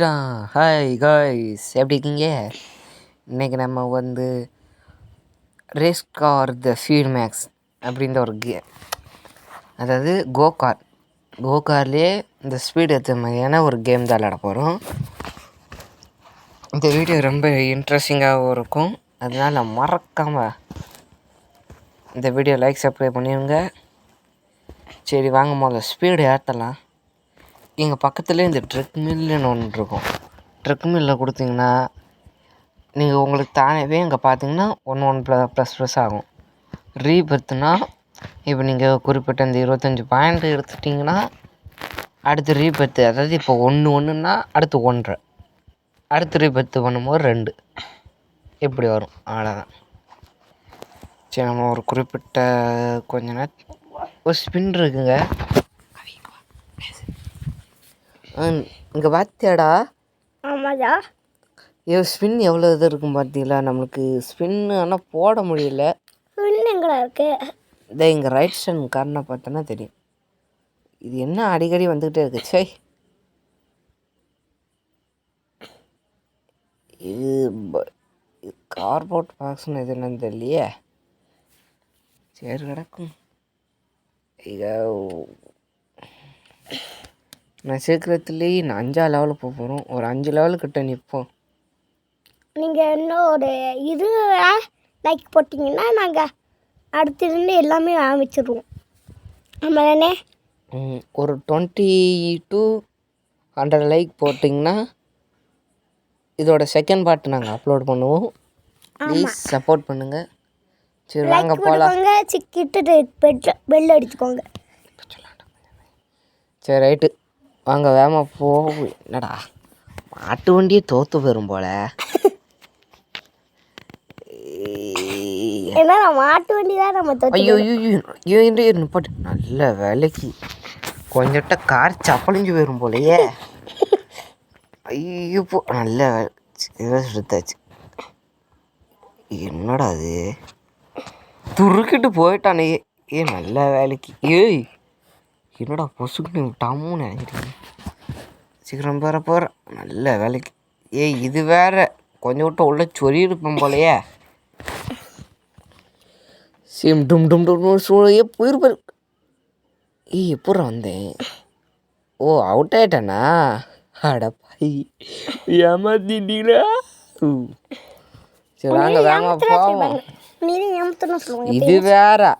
Hi guys, எப்படி இருக்கீங்க? இன்றைக்கி நம்ம race car the feed max அப்படின்ற ஒரு அதாவது கோகார்லேயே இந்த ஸ்பீடு ஏற்ற மாதிரியான ஒரு கேம் தான் விளையாட போகிறோம். இந்த வீடியோ ரொம்ப இன்ட்ரெஸ்டிங்காகவும் இருக்கும். அதனால் மறக்காமல் இந்த வீடியோ லைக் சப்ஸ்கிரைப் பண்ணிடுங்க. சரி வாங்க, முதல்ல ஸ்பீடு ஏற்றலாம். எங்கள் பக்கத்துலேயே இந்த ட்ரெட்மில்னு ஒன்று இருக்கும். ட்ரெட்மில்லில் கொடுத்தீங்கன்னா நீங்கள் உங்களுக்கு தானவே இங்கே பார்த்தீங்கன்னா ++ ஆகும். ரீபர்த்னா இப்போ நீங்கள் குறிப்பிட்ட இந்த 25 பாயிண்ட் எடுத்துட்டிங்கன்னா அடுத்து ரீபர்த்து, அதாவது இப்போ 1 அடுத்து 1.5, அடுத்து ரீபர்த்து பண்ணும்போது 2 இப்படி வரும். அவ்வளோதான். சரி, நம்ம ஒரு குறிப்பிட்ட கொஞ்ச நேரம் ஒரு ஸ்பின் இருக்குங்க. இங்கே பார்த்தியாடா? ஆமாடா. ஸ்பின் எவ்வளோ இது இருக்கும் பார்த்தீங்களா? நம்மளுக்கு ஸ்பின்னு ஆனால் போட முடியல. ஸ்பின் எங்கடா இருக்கு? இதை இங்கே ரைட் சைடு காரணம் பார்த்தோன்னா தெரியும். இது என்ன அடிக்கடி வந்துக்கிட்டே இருக்கு. சரி, இது கார்போர்ட் பாக்ஸ்னு இது என்னன்னு தெரியலையே. சரி கிடக்கும். நான் சீக்கிரத்துலேயே நான் 5ஆம் லெவலுக்கு போக போகிறோம். ஒரு 5 லெவலுக்கிட்ட நிற்போம். நீங்கள் இன்னும் ஒரு 20 லைக் போட்டிங்கன்னா நாங்கள் அடுத்திருந்து எல்லாமே ஆரம்பிச்சிடுவோம். ஆமாண்ணே, ஒரு 20 to 100 லைக் போட்டிங்கன்னா இதோட செகண்ட் பார்ட் நாங்கள் அப்லோட் பண்ணுவோம். ப்ளீஸ் சப்போர்ட் பண்ணுங்கள். சரி வாங்க போகலாம். சிக்கிட்டு பெல் அடிச்சுக்கோங்க. சரி ரைட்டு, வாங்க வேகமாக போகும். என்னடா மாட்டு வண்டியே தோற்று போயிடும் போல. ஏன்னா மாட்டு வண்டி தான் நம்ம ஐயோ நிப்பாட்டு. நல்ல வேலைக்கு கொஞ்சட்ட கார் சப்பளிஞ்சு போயிடும் போலையே. ஐயோ நல்ல வேலை எடுத்தாச்சு. என்னடா அது துருக்கிட்டு போயிட்டானே. நல்ல வேலைக்கு. என்னடா பொசுக்குன்னு டம்முன்னு நினைக்கிறீங்க. சீக்கிரம் போகிற நல்ல வேலைக்கு. இது வேற கொஞ்சம் விட்டு உள்ள சொறி இருப்பேன் போலையே. சேம் டும் டும் டும் சூழலையே போயிருப்பாரு. எப்படி வந்தேன்? அவுட் ஆயிட்டானா? அடப்பாய், ஏமாத்திட்டீங்களா? சரி வாங்க வேகமாக போவோம். இது வேற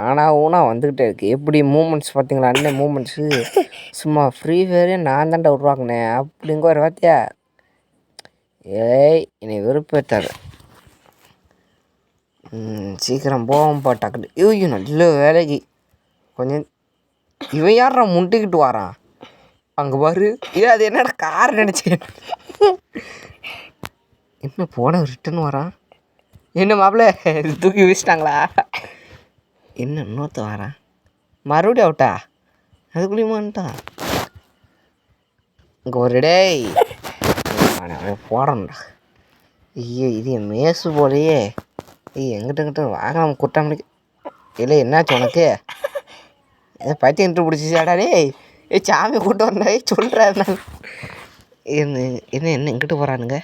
ஆனால் ஊனா வந்துக்கிட்டே இருக்கு. எப்படி மூமெண்ட்ஸ் பார்த்தீங்களா? அண்ணன் மூமெண்ட்ஸு சும்மா ஃப்ரீ ஃபயரே நான் தாண்டா உருவாக்குனேன் அப்படிங்க ஒரு வார்த்தையா. என்னை வெறுப்பேற்றாரு. சீக்கிரம் போவோம் டக்குட்டு. நல்ல வேலைக்கு கொஞ்சம். இவன் யாரா முண்டிக்கிட்டு வாரான் அங்கே பாரு. அது என்னடா கார் நினச்சேன். என்ன போன ரிட்டன் வரான். என்ன மாப்பிள்ள தூக்கி வீசிட்டாங்களா? என்ன இன்னொருத்த வரான் மறுபடியும் அவுட்டா? அதுக்குள்ளேயுமான்ட்டான். இங்கே ஒரு டேய் போடணும்டா. இது என் மேசு போலையே. எங்கிட்ட வாங்கலாம் குட்டாமணிக்கு. இல்லை என்னாச்சு உனக்கு? ஏதோ பைத்தியம் பிடிச்சிச்சாடா? சாமி கூட்டு வந்தாயே சொல்கிறேன் நான். என்ன எங்கிட்ட போகிறானுங்க?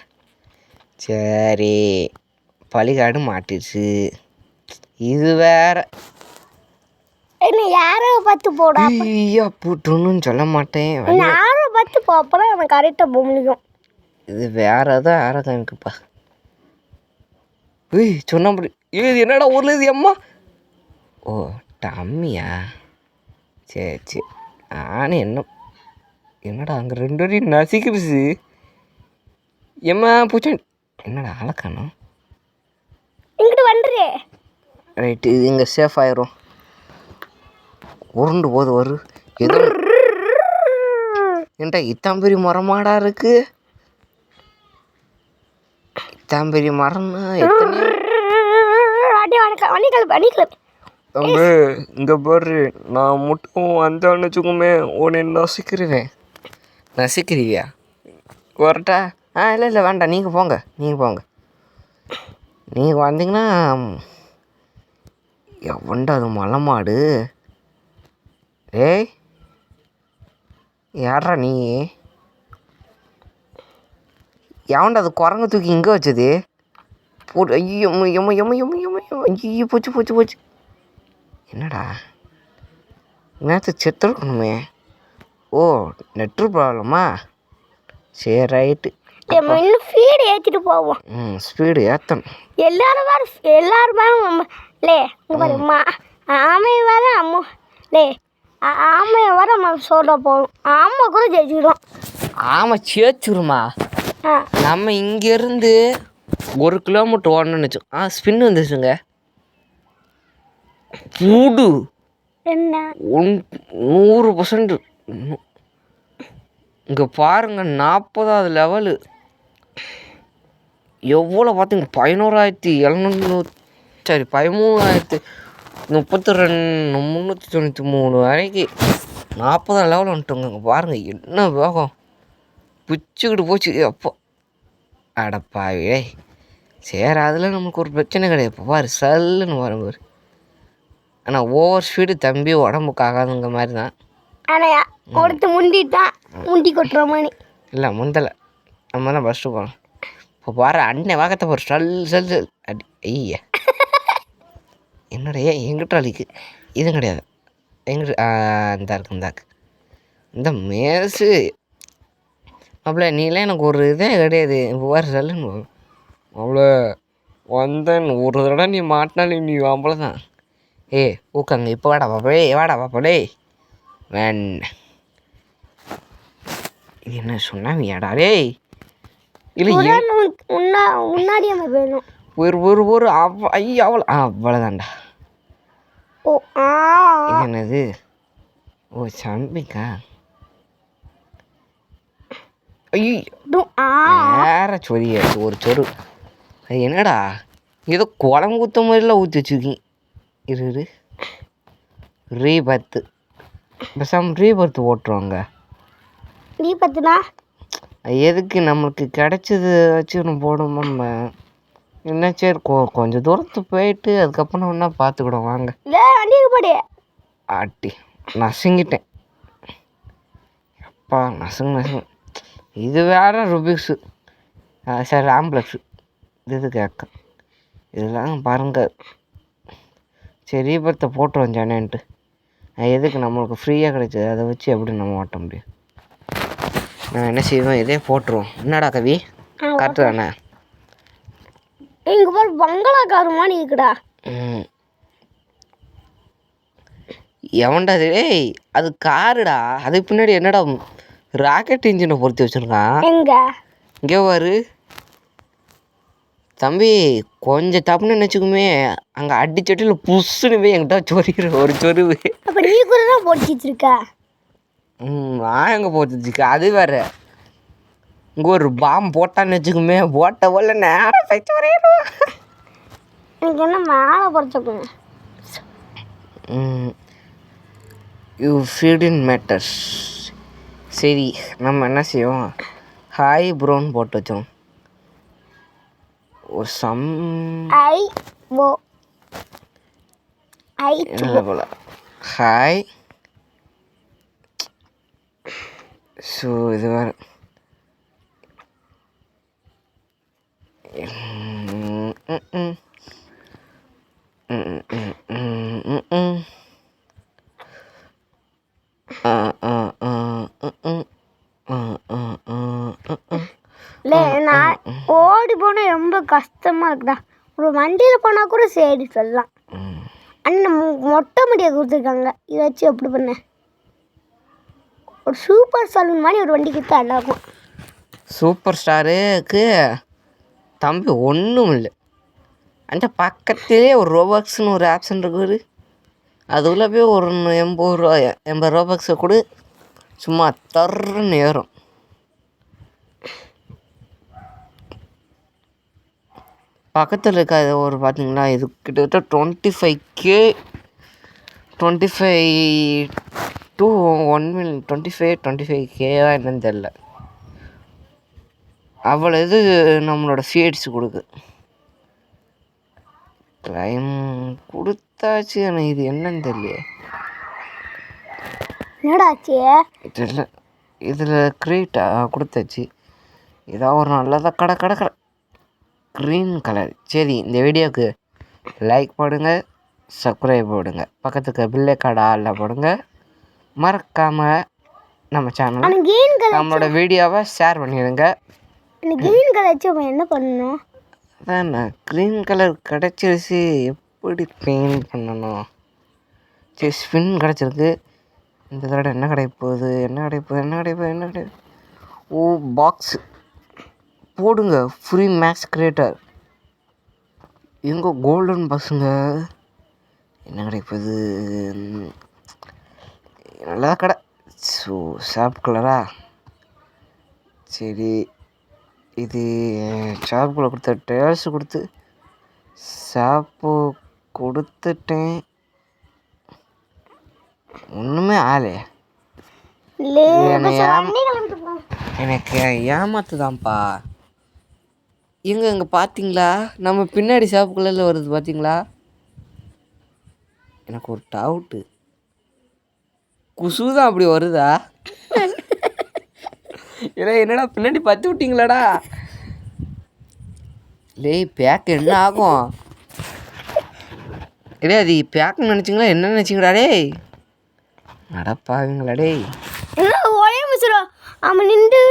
சரி, பழிகாடு மாட்டிடுச்சு. இது வேற யாரோ பார்த்து போடா. பூட்டுன்னு சொல்ல மாட்டேன். யாரோ பார்த்து போப்பதான் எனக்கு கரெக்டாக போக முடியும். இது வேற தான் யாரை காமிக்குப்பா. சொன்னபடி. இது என்னடா ஊரில் இது அம்மா? டம்மியா? சரி நானும் என்னடா அங்கே 2 வரையும் நசிக்கிடுச்சு. எம்மா பூச்சி என்னடா ஆளக்கானோம். இங்கிட்டு வந்துரு. ரைட்டு, இது இங்கே சேஃப் ஆயிரும். உருண்டு போது வரும் எதோ. ஏன்டா இத்தான் பெரிய மரமாடா இருக்கு? இத்தான் பெரிய மரம்னா எத்தனை தம்பி இங்கே பாரு. நான் மட்டும் வந்தான்னு வச்சுக்கோமே உன்னை நசிக்கிருவேன். நசிக்கிறியா? வரட்டா? இல்லை வேண்டாம், நீங்கள் போங்க. நீங்கள் வந்தீங்கன்னா எவன்டா அது மலை மாடு? யாரா நீ? எவன்டா அது குரங்கு தூக்கி இங்கே வச்சது போட்டு ஐயோ எம்ம எம்ம எம்ம எம்ம எம்ம ஐயோ போச்சு போச்சு போச்சு என்னடா நேற்று செத்துருக்கணுமே ஓ நெட்ரு ப்ராப்ளமா சரி ரைட்டு இன்னும் ஃபீடு ஏற்றிட்டு போவோம். ஸ்பீடு ஏற்றணும் எல்லாரும் லே இங்கே பாருமா ஆமை வர அம்மா லே ஆமை வர நம்ம சொல்ல போகணும். ஆமை கூட ஜெயிச்சிடும். ஆமாம் சேச்சுருமா ஆ நம்ம இங்கேருந்து 1 கிலோமீட்டர் ஓடணும்னு வச்சோம் ஸ்பின் வந்துச்சுங்க கூடு என்ன 100%. இங்கே பாருங்க 40வது லெவலு எவ்வளோ பார்த்தீங்க 11,700 சரி 13,393 வரைக்கும் 40வது லெவல் வந்துட்டோங்க. இங்கே பாருங்கள் என்ன வேகம் பிச்சுக்கிட்டு போச்சு அப்போ அடப்பாவே சரி அதில் நமக்கு ஒரு பிரச்சனை கிடையாது. இப்போ பாரு சல்லுன்னு வரும் பாரு. ஆனால் ஓவர் ஸ்பீடு தம்பி உடம்புக்கு ஆகாதுங்க மாதிரி தான். ஆனால் ஒருத்த முந்திட்டான் முண்டி கொட்டுற மாதிரி இல்லை முந்தலை நம்ம தான் ஃபஸ்ட்டு போகணும். இப்போ பாரு அண்ணன் வாகத்தை போகிற சல் சல் சல் அடி ஐயா என்னடைய எங்கிட்ட அழிக்கு இதுவும் கிடையாது எங்கிட்ட இந்தாக்கு இந்த மேசு அவ்வளோ நீலாம் எனக்கு ஒரு இதே கிடையாது. இப்போ பாரு சல்லுன்னு அவ்வளோ வந்தேன் ஒரு தடவை நீ மாட்டினாலே நீ அவ்வளோதான். ஊக்காங்க இப்போ வாடா பாப்பளே வேண்ட இது என்ன சொன்னாவியாடா டேய் இல்லை முன்னாடி நம்ம வேணும் ஒரு ஐயா அவ்வளோதான்டா. ஓ இது என்னது ஓ சம்பிக்கா ஐயோ வேற சொரியாச்சு ஒரு சொரு அது என்னடா ஏதோ குழம்பு ஊற்ற மாதிரிலாம் ஊற்றி வச்சுருக்கீங்க இரு ரீபர்த்து ரீபர்த்து ஓட்டுருவாங்க. ரீபர்த்துனா எதுக்கு நம்மளுக்கு கிடைச்சது வச்சு நம்ம போடும் நம்ம என்ன சரி கொஞ்சம் தூரத்து போயிட்டு அதுக்கப்புறம் ஒன்றா பார்த்துக்கிடும் வாங்க. ஆட்டி நசுங்கிட்டேன் அப்பா நசுங்க இது வேற ருபிக்ஸு சரி ஆம்ப்ளக்ஸு இது கேட்க இதெல்லாம் பாருங்கள் சரி ரீபர்த்தை போட்டுருவோம் ஜனன்ட்டு எதுக்கு நம்மளுக்கு ஃப்ரீயாக கிடைச்சது அதை வச்சு எப்படி நம்ம ஓட்ட முடியும். நான் என்ன செய்வோம் இதே போட்டுருவோம். என்னடா கவி கரெக்டு தானே எங்கள் பாரு பங்களாக்கார மாதிரி இருக்குடா. எவன்டா அது ஏய் அது காருடா அதுக்கு பின்னாடி என்னடா ராக்கெட் இன்ஜினை பொருத்தி வச்சுருக்கான். இங்கே பாரு தம்பி கொஞ்சம் தப்புன்னு நினச்சிக்குமே அங்கே அடிச்சட்டியில் புஷ்ஷுன்னு போய் என்கிட்ட சொருகிற ஒரு சொருவு. அப்போ நீ கூட தான் போட்டுச்சிருக்க. நான் எங்கே போட்டுச்சிக்க அது வேறு இங்கே ஒரு பாம்பு போட்டான்னு வச்சுக்குமே போட்ட போல நேரம் பயிற்சி வரையிடும். எனக்கு என்ன மேலே பொறுத்துக்குங்க. யூ ஃபீடின் மேட்டர்ஸ் சரி நம்ம என்ன செய்வோம் ஹாய் ப்ரோன்னு போட்டு வச்சோம் ஒரு போல ஹாய் ஸோ இது வேறு இல்லை நான் ஓடி போனால் ரொம்ப கஷ்டமாக இருக்குதா. ஒரு வண்டியில் போனால் கூட சரி சொல்லலாம். அண்ணன் மொட்டை முடியை கொடுத்துருக்காங்க இதை வச்சு எப்படி பண்ண ஒரு சூப்பர் சலூன் மாதிரி ஒரு வண்டி கொடுத்தா நல்லாயிருக்கும். சூப்பர் ஸ்டாருக்கு தம்பி ஒன்றும் இல்லை அந்த பக்கத்திலே ஒரு ரோபாக்ஸ்னு ஒரு ஆப்ஷன் இருக்குது அது உள்ள போய் ஒரு 80 ரோபாக்ஸை கூட சும்மா தர்றன்னு ஏறும். பக்கத்தில் இருக்காது ஒரு பார்த்தீங்களா இது கிட்டத்தட்ட 25K 25 to 1 million 25K என்னன்னு தெரில அவ்வளோ இது நம்மளோட ஃபீட்ஸ் கொடுக்கு க்ளைம் கொடுத்தாச்சு ஆனால் இது என்னன்னு தெரியல என்னடாச்சு தெரியல இதில் கிரியேட்டா கொடுத்தாச்சு ஏதோ ஒரு நல்லதாக கடை க்ரீன் கலர். சரி, இந்த வீடியோவுக்கு லைக் போடுங்க, சப்ஸ்கிரைப் போடுங்க, பக்கத்துக்கு பில்லை கடை ஆளில் போடுங்க. மறக்காமல் நம்ம சேனல் நம்மளோட வீடியோவை ஷேர் பண்ணிடுங்க. க்ரீன் கலர் வச்சு என்ன பண்ணணும்? அதான் க்ரீன் கலர் கிடச்சிருச்சு, எப்படி பெயிண்ட் பண்ணணும்? சரி, ஸ்பின் கிடச்சிருக்கு. இந்த தடவை என்ன கிடைக்க போகுது? ஓ, பாக்ஸ் போடுங்க. Free max creator. எங்கே கோல்டன் பாக்ஸுங்க? என்ன கிடைக்க போகுது? நல்லா கடை. ஸோ ஷாப் கலரா? சரி, இது ஷாப்புக்குள்ளே கொடுத்த டேல்ஸ் கொடுத்து ஷாப்பு கொடுத்துட்டேன். ஒன்றுமே ஆளே. எனக்கு ஏமாத்துதான்ப்பா. இங்கே பார்த்தீங்களா? நம்ம பின்னாடி ஷாப்புக்குள்ளே வருது பார்த்தீங்களா? எனக்கு ஒரு டவுட்டு, குசு தான் அப்படி வருதா? ஏன்னா என்னடா பின்னாடி பற்றி விட்டிங்களாடா? பேக் என்ன ஆகும்? அது பேக்குன்னு நினச்சிங்களா? என்ன நினச்சிங்கடா? நடப்பாவீங்களா? ஒரே மிஸ்ரா அவன் நின்று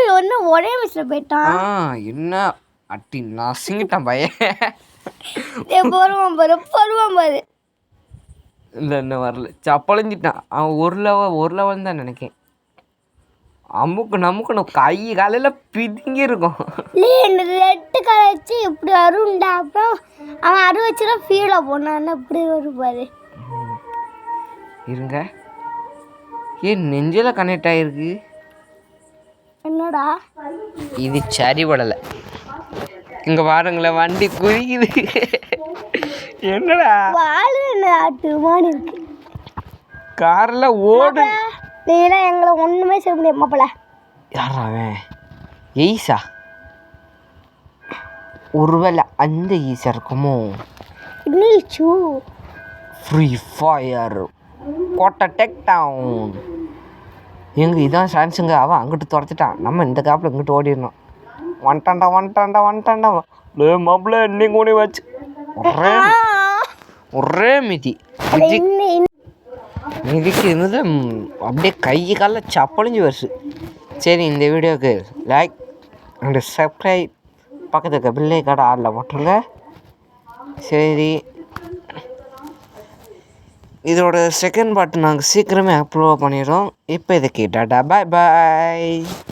ஒரே மிஸ்ரா போயிட்டான். என்ன அட்டி நசிங்கிட்டான் பையன். பருவான் பாரு. இல்லை வரல, சப்பழிஞ்சிட்டான் அவன். ஒரு லெவல் தான் நினைக்கேன். நமக்கு கை காலையில் பிதுங்கி இருக்கும். ரெட்டு கலர் வச்சு இப்படி வரும்டா. அப்புறம் அவன் வச்சுலாம் ஃபீலாக போனான்னு இப்படி வரும் பாரு. இருங்க, நெஞ்சில் கனெக்ட் ஆகிருக்கு. என்னடா இது சரிபடலை. இங்கே பாருங்களேன், வண்டி குதிக்குது. என்னடா ஆட்டுமானு இருக்கு. காரில் ஓடு. நீலாம் எங்களை ஒன்றுமே செய்ய முடியாது மாப்பிள்ள. யாரா அவன்? ஈசா? ஒருவேளை அந்த ஈசா இருக்குமோ? ஃப்ரீ ஃபயர் கோட்டை டெக் டவுன். இதான் சான்ஸுங்க. அவன் அங்கிட்டு துரத்துட்டான். நம்ம இந்த காப்பில் இங்கிட்டு ஓடிடணும். வந்துட்டான்டா. மாப்பிள்ள இன்னைக்கு ஓடி வச்சு ஒரே மிதிக்கு இருந்தது. அப்படியே கை காலில் சப்பழிஞ்சு வருது. சரி, இந்த வீடியோவுக்கு லைக் அண்ட் சப்ஸ்கிரைப், பக்கத்துக்கு பில்லை கடை ஆளில் போட்டுருங்க. சரி, இதோட செகண்ட் பார்ட் நாங்கள் சீக்கிரமே அப்லோட் பண்ணிடுறோம். இப்போ இதுக்கு டாடா பாய்.